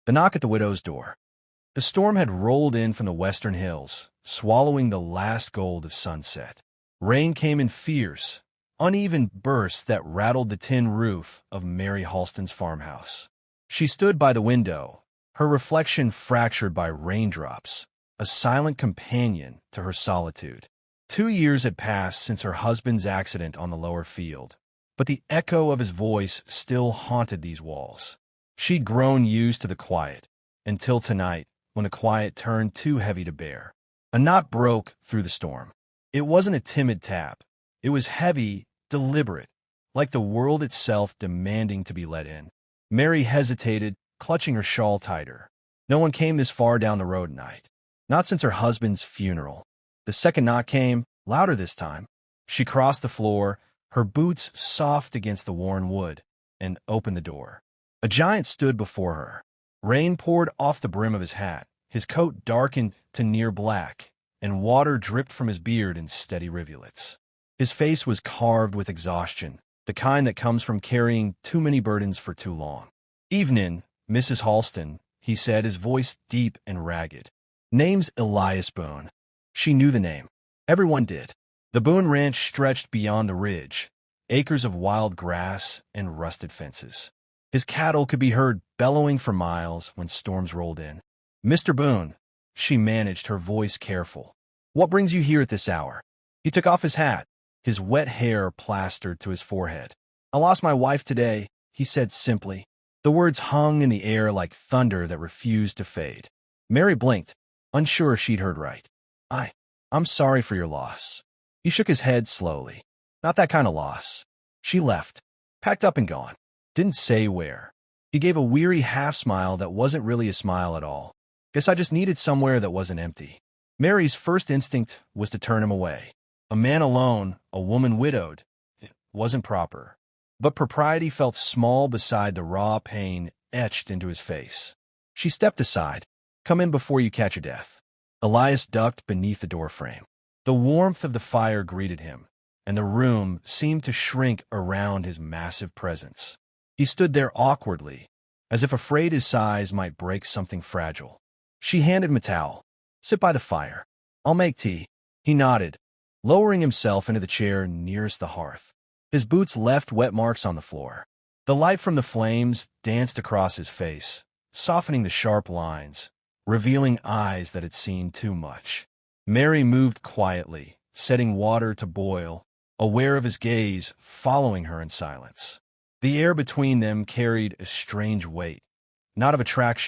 The knock at the widow's door. The storm had rolled in from the western hills, swallowing the last gold of sunset. Rain came in fierce, uneven bursts that rattled the tin roof of Mary Halston's farmhouse. She stood by the window, her reflection fractured by raindrops, a silent companion to her solitude. 2 years had passed since her husband's accident on the lower field, but the echo of his voice still haunted these walls. She'd grown used to the quiet, until tonight, when the quiet turned too heavy to bear. A knot broke through the storm. It wasn't a timid tap. It was heavy, deliberate, like the world itself demanding to be let in. Mary hesitated, clutching her shawl tighter. No one came this far down the road at night. Not since her husband's funeral. The second knock came, louder this time. She crossed the floor, her boots soft against the worn wood, and opened the door. A giant stood before her. Rain poured off the brim of his hat. His coat darkened to near black, and water dripped from his beard in steady rivulets. His face was carved with exhaustion, the kind that comes from carrying too many burdens for too long. "Evening, Mrs. Halston," he said, his voice deep and ragged. "Name's Elias Boone." She knew the name. Everyone did. The Boone Ranch stretched beyond the ridge, acres of wild grass and rusted fences. His cattle could be heard bellowing for miles when storms rolled in. "Mr. Boone," she managed, her voice careful. "What brings you here at this hour?" He took off his hat, his wet hair plastered to his forehead. "I lost my wife today," he said simply. The words hung in the air like thunder that refused to fade. Mary blinked, unsure she'd heard right. I'm sorry for your loss." He shook his head slowly. "Not that kind of loss." She left, packed up and gone. Didn't say where. He gave a weary half-smile that wasn't really a smile at all. "Guess I just needed somewhere that wasn't empty." Mary's first instinct was to turn him away. A man alone, a woman widowed. It wasn't proper. But propriety felt small beside the raw pain etched into his face. She stepped aside. "Come in before you catch your death." Elias ducked beneath the doorframe. The warmth of the fire greeted him, and the room seemed to shrink around his massive presence. He stood there awkwardly, as if afraid his size might break something fragile. She handed him a towel. "Sit by the fire. I'll make tea." He nodded, lowering himself into the chair nearest the hearth. His boots left wet marks on the floor. The light from the flames danced across his face, softening the sharp lines, revealing eyes that had seen too much. Mary moved quietly, setting water to boil, aware of his gaze, following her in silence. The air between them carried a strange weight, not of attraction,